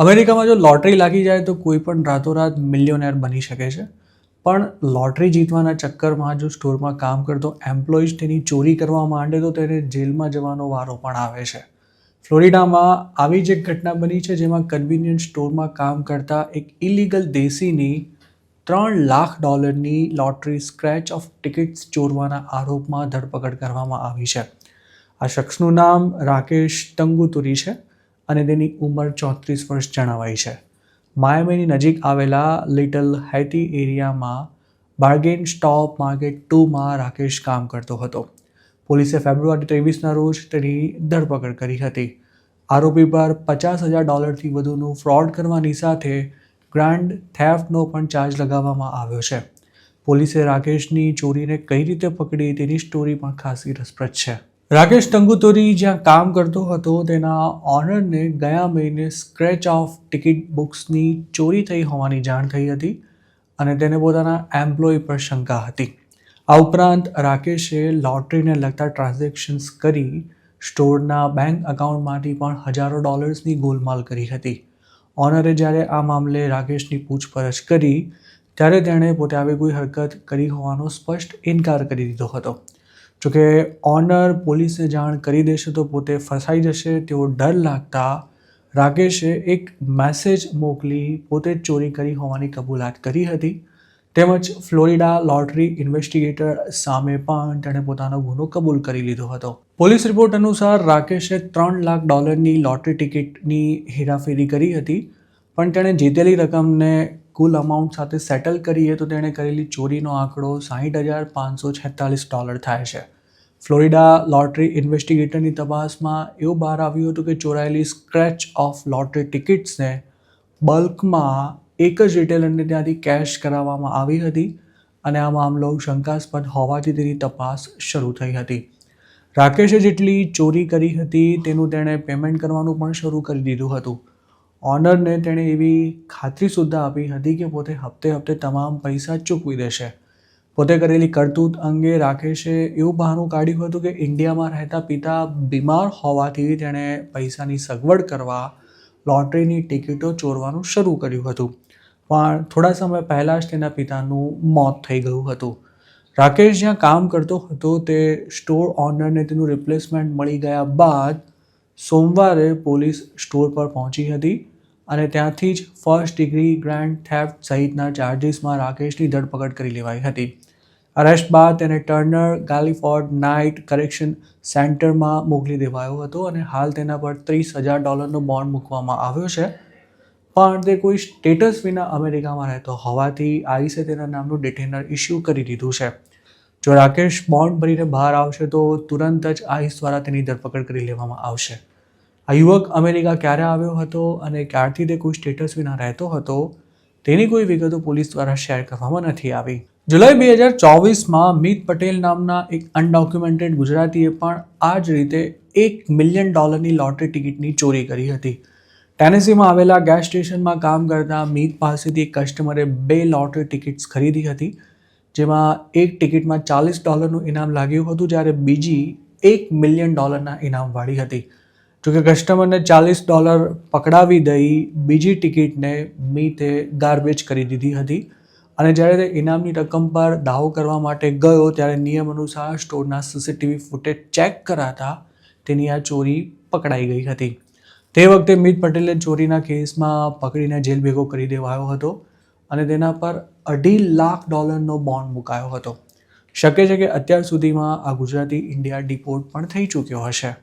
અમેરિકામાં જો લોટરી લાગી જાય તો કોઈ પણ રાતોરાત મિલિયોનેર બની શકે છે. પણ લોટરી જીતવાના ચક્કરમાં જો સ્ટોરમાં કામ કરતો એમ્પ્લોઈઝ તેની ચોરી કરવા માંડે તો તેને જેલમાં જવાનો વારો પણ આવે છે. ફ્લોરિડામાં આવી જ એક ઘટના બની છે જેમાં કન્વિનિયન્સ સ્ટોરમાં કામ કરતા એક ઇલીગલ દેશીની $3 lakh lottery scratch off tickets ચોરવાના આરોપમાં ધરપકડ કરવામાં આવી છે. આ શખ્સનું નામ રાકેશ તંગુતુરી છે અને તેની ઉંમર 34 વર્ષ જણાવાઈ છે. માયામીની નજીક આવેલા લિટલ હૈતી એરિયામાં બાર્ગેન સ્ટોપ માર્કેટ 2માં રાકેશ કામ કરતો હતો. પોલીસે ફેબ્રુઆરી 23ના રોજ તેની ધરપકડ કરી હતી. આરોપી પર $50,000થી વધુનું ફ્રોડ કરવાની સાથે ગ્રાન્ડ થેફ્ટનો પણ ચાર્જ લગાવવામાં આવ્યો છે. પોલીસે રાકેશની ચોરીને કઈ રીતે પકડી તેની સ્ટોરી પણ ખાસી રસપ્રદ છે. રાકેશ તંગુતુરી જ્યાં કામ કરતો હતો તેના ઓનરને ગયા મહિને સ્ક્રેચ ઓફ ટિકિટ બુક્સની ચોરી થઈ હોવાની જાણ થઈ હતી અને તેને પોતાના એમ્પ્લોય પર શંકા હતી. આ ઉપરાંત રાકેશે લોટરીને લગતા ટ્રાન્ઝેક્શન્સ કરી સ્ટોરના બેંક એકાઉન્ટમાંથી પણ હજારો ડોલર્સની ગોલમાલ કરી હતી. ઓનરે જ્યારે આ મામલે રાકેશની પૂછપરછ કરી ત્યારે તેણે પોતે આવી કોઈ હરકત કરી હોવાનો સ્પષ્ટ ઇનકાર કરી દીધો હતો. જોકે ઓનર પોલીસને જાણ કરી દેશે તો પોતે ફસાઈ જશે તેવો ડર લાગતા રાકેશે એક મેસેજ મોકલી પોતે જ ચોરી કરી હોવાની કબૂલાત કરી હતી. તેમજ ફ્લોરિડા લોટરી ઇન્વેસ્ટિગેટર સામે પણ તેણે પોતાનો ગુનો કબૂલ કરી લીધો હતો. પોલીસ રિપોર્ટ અનુસાર રાકેશે $3 લાખ લોટરી ટિકિટની હેરાફેરી કરી હતી, પણ તેણે જીતેલી રકમને કુલ અમાઉન્ટ સાથે સેટલ કરીએ તો તેણે કરેલી ચોરીનો આંકડો $60,546 થાય છે. ફ્લોરિડા લોટરી ઇન્વેસ્ટિગેટરની તપાસમાં એવું બહાર આવ્યું હતું કે ચોરાયેલી સ્ક્રેચ ઓફ લોટરી ટિકિટ્સને બલ્કમાં એક જ રિટેલરને ત્યાંથી કેશ કરાવવામાં આવી હતી અને આ મામલો શંકાસ્પદ હોવાથી તેની તપાસ શરૂ થઈ હતી. રાકેશે જેટલી ચોરી કરી હતી તેનું તેણે પેમેન્ટ કરવાનું પણ શરૂ કરી દીધું હતું. ઓનરને તેણે એવી ખાતરી સુદ્ધા આપી હતી કે પોતે હપ્તે હપ્તે તમામ પૈસા ચૂકવી દેશે. પોતે કરેલી કરતૂત અંગે રાકેશે એવું બહાનું કાઢ્યું હતું કે ઇન્ડિયામાં રહેતા પિતા બીમાર હોવાથી તેણે પૈસાની સગવડ કરવા લોટરીની ટિકિટો ચોરવાનું શરૂ કર્યું હતું. પણ થોડા સમય પહેલાં જ તેના પિતાનું મોત થઈ ગયું હતું. રાકેશ જ્યાં કામ કરતો હતો તે સ્ટોર ઓનરને તેનું રિપ્લેસમેન્ટ મળી ગયા બાદ સોમવારે પોલીસ સ્ટોર પર પહોંચી હતી અને ત્યાંથી જ ફર્સ્ટ ડિગ્રી ગ્રાન્ડ થેફ્ટ સહિતના ચાર્જીસમાં રાકેશની ધરપકડ કરી લેવાઈ હતી. અરેસ્ટ બાદ તેને ટર્નર ગાલિફોર્ડ નાઇટ કરેક્શન સેન્ટરમાં મોકલી દેવાયો હતો અને હાલ તેના પર $30,000નો બોન્ડ મૂકવામાં આવ્યો છે. પણ તે કોઈ સ્ટેટસ વિના અમેરિકામાં રહેતો હોવાથી આઈસે તેના નામનું ડિટેનર ઇસ્યુ કરી દીધું છે. જો રાકેશ બોન્ડ ભરીને બહાર આવશે તો તુરંત જ આઈસ દ્વારા તેની ધરપકડ કરી લેવામાં આવશે. આ યુવક અમેરિકા ક્યારે આવ્યો હતો અને ક્યારથી તે કોઈ સ્ટેટસ વિના રહેતો હતો તેની કોઈ વિગતો પોલીસ દ્વારા શેર કરવામાં નથી આવી. જુલાઈ 2024માં મીત પટેલ નામના એક અનડોક્યુમેન્ટેડ ગુજરાતીએ પણ આ જ રીતે $1 મિલિયન લોટરી ટિકિટની ચોરી કરી હતી. ટેનેસીમાં આવેલા ગેસ સ્ટેશનમાં કામ કરતા મીત પાસેથી એક કસ્ટમરે 2 લોટરી ટિકિટ્સ ખરીદી હતી, જેમાં એક ટિકિટમાં $40નું ઇનામ લાગ્યું હતું જ્યારે બીજી $1 મિલિયન ઇનામવાળી હતી. જોકે કસ્ટમરને $40 પકડાવી દઈ બીજી ટિકિટને મીતે ગાર્બેજ કરી દીધી હતી અને જ્યારે તે ઇનામની રકમ પર દાવો કરવા માટે ગયો ત્યારે નિયમ અનુસાર સ્ટોરના સીસીટીવી ફૂટેજ ચેક કરાતા તેની આ ચોરી પકડાઈ ગઈ હતી. તે વખતે મીત પટેલે ચોરીના કેસમાં પકડીને જેલ ભેગો કરી દેવાયો હતો અને તેના પર $2.5 લાખનો બોન્ડ મુકાયો હતો. શક્ય છે કે અત્યાર સુધીમાં આ ગુજરાતી ઇન્ડિયા ડિપોર્ટ પણ થઈ ચૂક્યો હશે.